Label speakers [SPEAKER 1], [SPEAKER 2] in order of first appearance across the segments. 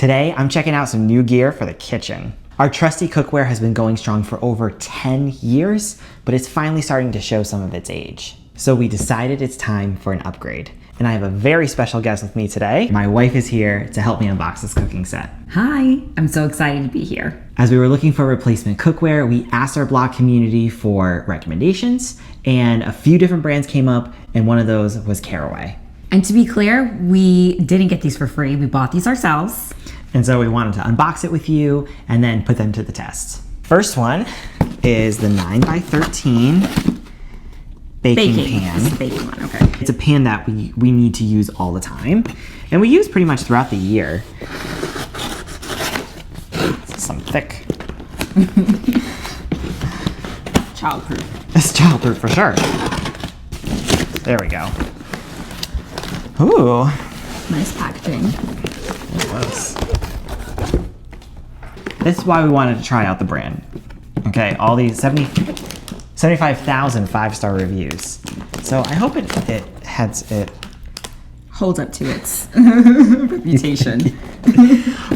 [SPEAKER 1] Today, I'm checking out some new gear for the kitchen. Our trusty cookware has been going strong for over 10 years, but it's finally starting to show some of its age. So we decided it's time for an upgrade. And I have a very special guest with me today. My wife is here to help me unbox this cooking set.
[SPEAKER 2] Hi, I'm so excited to be here.
[SPEAKER 1] As we were looking for replacement cookware, we asked our blog community for recommendations, and a few different brands came up, and one of those was Caraway.
[SPEAKER 2] And to be clear, we didn't get these for free. We bought these ourselves.
[SPEAKER 1] And so we wanted to unbox it with you and then put them to the test. First one is the 9x13 baking pan.
[SPEAKER 2] It's the baking one, okay.
[SPEAKER 1] It's a pan that we need to use all the time, and we use pretty much throughout the year. It's some thick.
[SPEAKER 2] Childproof.
[SPEAKER 1] It's childproof for sure. There we go. Ooh.
[SPEAKER 2] Nice packaging.
[SPEAKER 1] It was. This is why we wanted to try out the brand. Okay, all these 75,000 5-star reviews. So I hope it
[SPEAKER 2] Holds up to its reputation.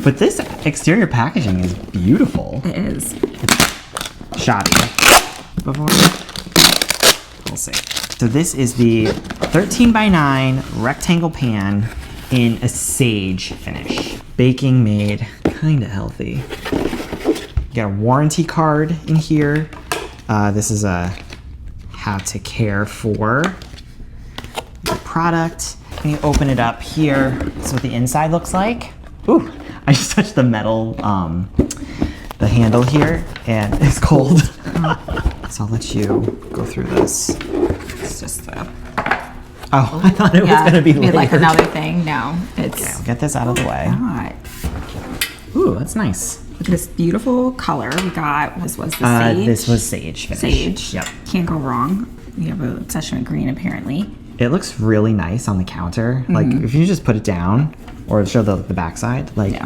[SPEAKER 1] But this exterior packaging is beautiful.
[SPEAKER 2] It is.
[SPEAKER 1] Shoddy. Before we'll see. So this is the 13x9 rectangle pan in a sage finish. Baking made, kinda healthy. You got a warranty card in here. This is a how to care for the product. And you open it up here. That's what the inside looks like. Ooh, I just touched the metal, the handle here, and it's cold. So I'll let you go through this.
[SPEAKER 2] It's just the...
[SPEAKER 1] Oh, I thought it was gonna be layered.
[SPEAKER 2] like another thing. No, it's...
[SPEAKER 1] Okay, I'll get this out of the way.
[SPEAKER 2] not.
[SPEAKER 1] Ooh, that's nice.
[SPEAKER 2] Look at this beautiful color we got. This was the sage.
[SPEAKER 1] This was sage finish.
[SPEAKER 2] Sage.
[SPEAKER 1] Yep.
[SPEAKER 2] Can't go wrong. We have an obsession with green, apparently.
[SPEAKER 1] It looks really nice on the counter. Like if you just put it down or show the backside, like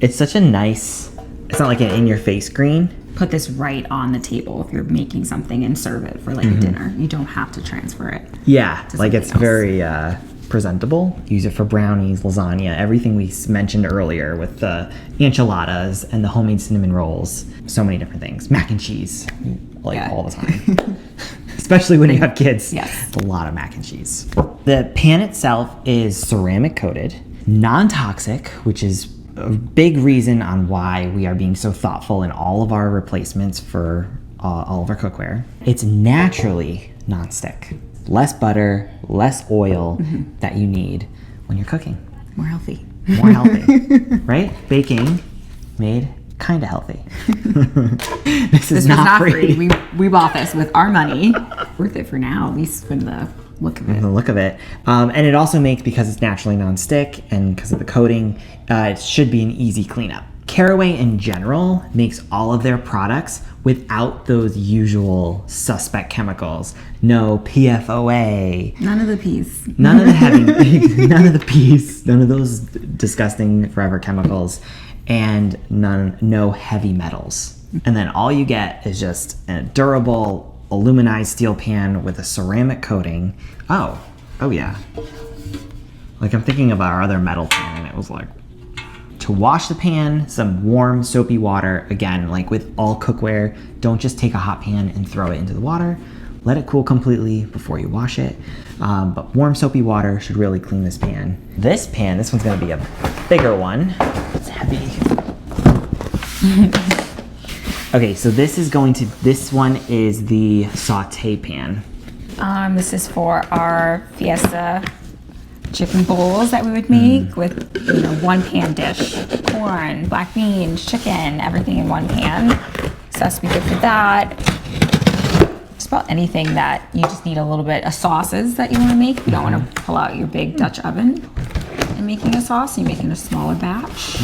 [SPEAKER 1] it's such a nice, it's not like an in-your-face green.
[SPEAKER 2] Put this right on the table if you're making something and serve it for like a dinner. You don't have to transfer it.
[SPEAKER 1] Yeah, like it's
[SPEAKER 2] something
[SPEAKER 1] very presentable. Use it for brownies, lasagna, everything we mentioned earlier with the enchiladas and the homemade cinnamon rolls. So many different things. Mac and cheese, like all the time. Especially when you have kids.
[SPEAKER 2] Yes.
[SPEAKER 1] A lot of mac and cheese. The pan itself is ceramic coated, non-toxic, which is a big reason on why we are being so thoughtful in all of our replacements for all of our cookware. It's naturally non-stick. Less butter, less oil that you need when you're cooking.
[SPEAKER 2] More healthy.
[SPEAKER 1] More healthy, right? Baking made kind of healthy. This is not free.
[SPEAKER 2] We bought this with our money. Worth it for now, at least from the look of it.
[SPEAKER 1] The look of it. And it also makes, because it's naturally non-stick and because of the coating, it should be an easy cleanup. Caraway in general makes all of their products without those usual suspect chemicals. No PFOA.
[SPEAKER 2] None of the P's.
[SPEAKER 1] None of the heavy, none of the P's, none of those disgusting forever chemicals, and no heavy metals. And then all you get is just a durable aluminized steel pan with a ceramic coating. Oh yeah. Like I'm thinking of our other metal pan, and it was like, to wash the pan, some warm soapy water. Again, like with all cookware, don't just take a hot pan and throw it into the water. Let it cool completely before you wash it. But warm soapy water should really clean this pan. This one's gonna be a bigger one. It's heavy. Okay, so this one is the Sauté Pan.
[SPEAKER 2] This is for our Fiesta chicken bowls that we would make with, one pan dish. Corn, black beans, chicken, everything in one pan. So that's be good for that. Just about anything that you just need a little bit of sauces that you want to make. You don't want to pull out your big Dutch oven and making a sauce. You're making a smaller batch.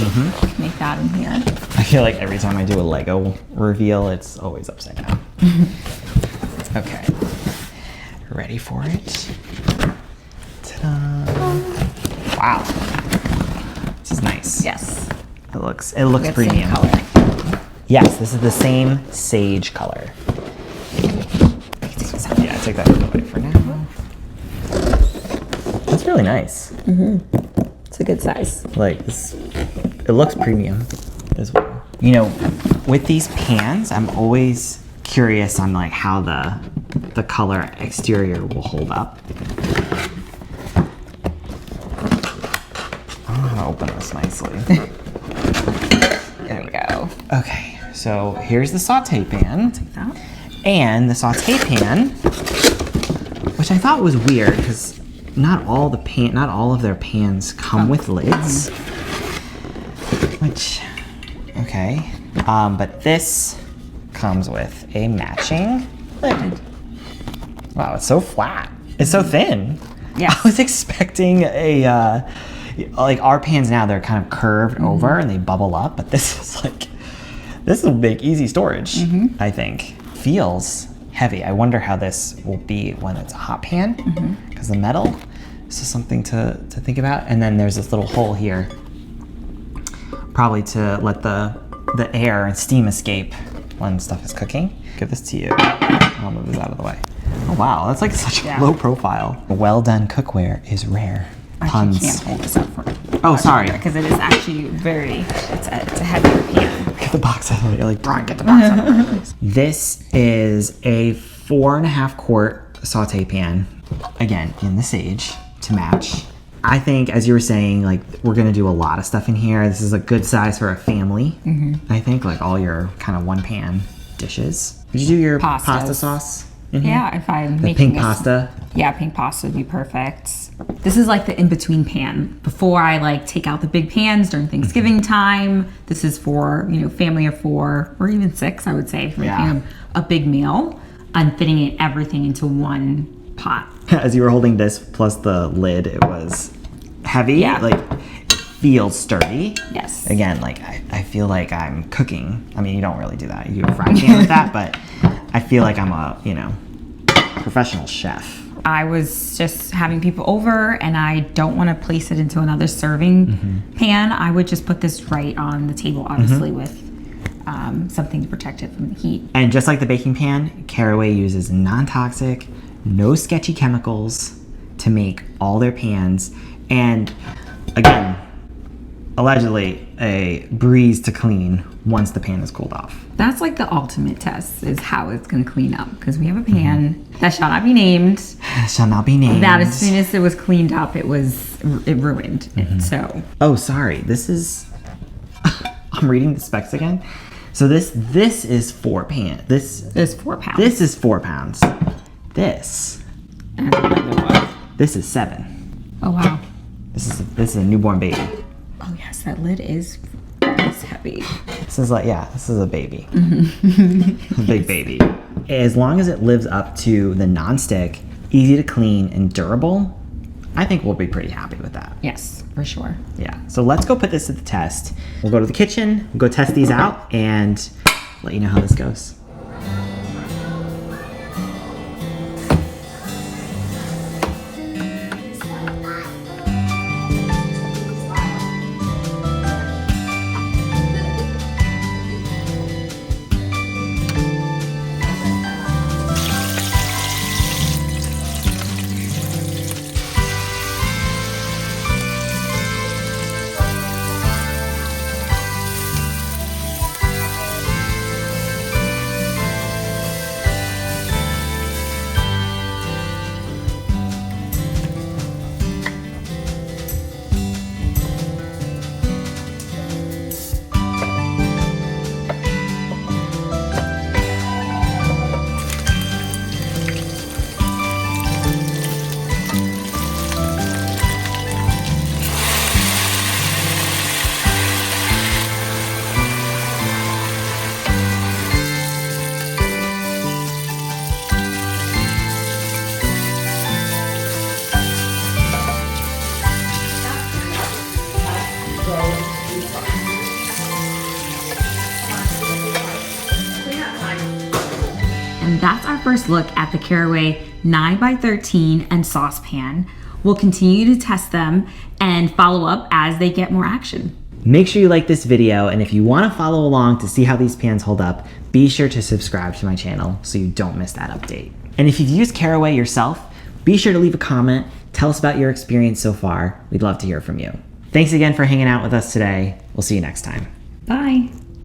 [SPEAKER 2] Make that in here.
[SPEAKER 1] I feel like every time I do a Lego reveal, it's always upside down. Okay. Ready for it? Ta-da. Wow. This is nice.
[SPEAKER 2] Yes.
[SPEAKER 1] It looks premium.
[SPEAKER 2] Same color.
[SPEAKER 1] Yes, this is the same sage color. Yeah, take that away for now. That's really nice.
[SPEAKER 2] It's a good size.
[SPEAKER 1] Like this, It looks premium as well. You know, with these pans, I'm always curious on like how the color exterior will hold up. I don't know how to open this nicely.
[SPEAKER 2] There we go.
[SPEAKER 1] Okay, so here's the saute pan.
[SPEAKER 2] Take that.
[SPEAKER 1] And the saute pan, which I thought was weird because not all of their pans come with lids. Which, okay, but this comes with a matching lid. Wow, it's so flat. It's so thin.
[SPEAKER 2] Yeah.
[SPEAKER 1] I was expecting a like our pans now, they're kind of curved over and they bubble up, but this will make easy storage. I think feels heavy. I wonder how this will be when it's a hot pan because the metal. This is something to think about. And then there's this little hole here, probably to let the air and steam escape when stuff is cooking. Give this to you. I'll move this out of the way. Oh wow, that's like such a low profile. Well done cookware is rare.
[SPEAKER 2] I can't hold this up for
[SPEAKER 1] Oh, sorry.
[SPEAKER 2] because it is actually it's a heavier pan.
[SPEAKER 1] Get the box out of the way. You're like, Brian, get the box out of the way. This is a 4.5 quart saute pan. Again, in the sage to match. I think, as you were saying, like we're gonna do a lot of stuff in here. This is a good size for a family. I think, like all your kind of one pan dishes. Did you do your pasta sauce in here?
[SPEAKER 2] Yeah, if I'm
[SPEAKER 1] The
[SPEAKER 2] making
[SPEAKER 1] pink pasta.
[SPEAKER 2] Yeah, pink pasta would be perfect. This is like the in-between pan. Before I like take out the big pans during Thanksgiving time. This is for, you know, family of 4 or even 6, I would say, if you're making a big meal and fitting everything into one pot.
[SPEAKER 1] As you were holding this plus the lid, it was heavy.
[SPEAKER 2] Yeah.
[SPEAKER 1] Like it feels sturdy.
[SPEAKER 2] Yes.
[SPEAKER 1] Again, like I feel like I'm cooking. I mean, you don't really do that. You do a frying pan with that, but I feel like I'm a, you know, professional chef.
[SPEAKER 2] I was just having people over and I don't want to place it into another serving pan. I would just put this right on the table, obviously, with something to protect it from the heat.
[SPEAKER 1] And just like the baking pan, Caraway uses non-toxic, no sketchy chemicals to make all their pans. And again, allegedly a breeze to clean once the pan is cooled off.
[SPEAKER 2] That's like the ultimate test, is how it's going to clean up. Because we have a pan that shall not be named.
[SPEAKER 1] Shall not be named.
[SPEAKER 2] That as soon as it was cleaned up, it ruined. And so.
[SPEAKER 1] Oh, sorry. This is. I'm reading the specs again. So this is 4 pan. This
[SPEAKER 2] is 4 pounds.
[SPEAKER 1] This is 4 pounds. This is 7.
[SPEAKER 2] Oh wow.
[SPEAKER 1] This is a newborn baby.
[SPEAKER 2] Oh yes, that lid is heavy.
[SPEAKER 1] This is a baby. A big baby. As long as it lives up to the non-stick, easy to clean, and durable, I think we'll be pretty happy with that.
[SPEAKER 2] Yes, for sure.
[SPEAKER 1] Yeah. So let's go put this to the test. We'll go to the kitchen, we'll go test these out, and let you know how this goes.
[SPEAKER 2] And that's our first look at the Caraway 9x13 and saucepan. We'll continue to test them and follow up as they get more action.
[SPEAKER 1] Make sure you like this video, and if you want to follow along to see how these pans hold up, be sure to subscribe to my channel so you don't miss that update. And if you've used Caraway yourself, be sure to leave a comment, tell us about your experience so far. We'd love to hear from you. Thanks again for hanging out with us today. We'll see you next time.
[SPEAKER 2] Bye.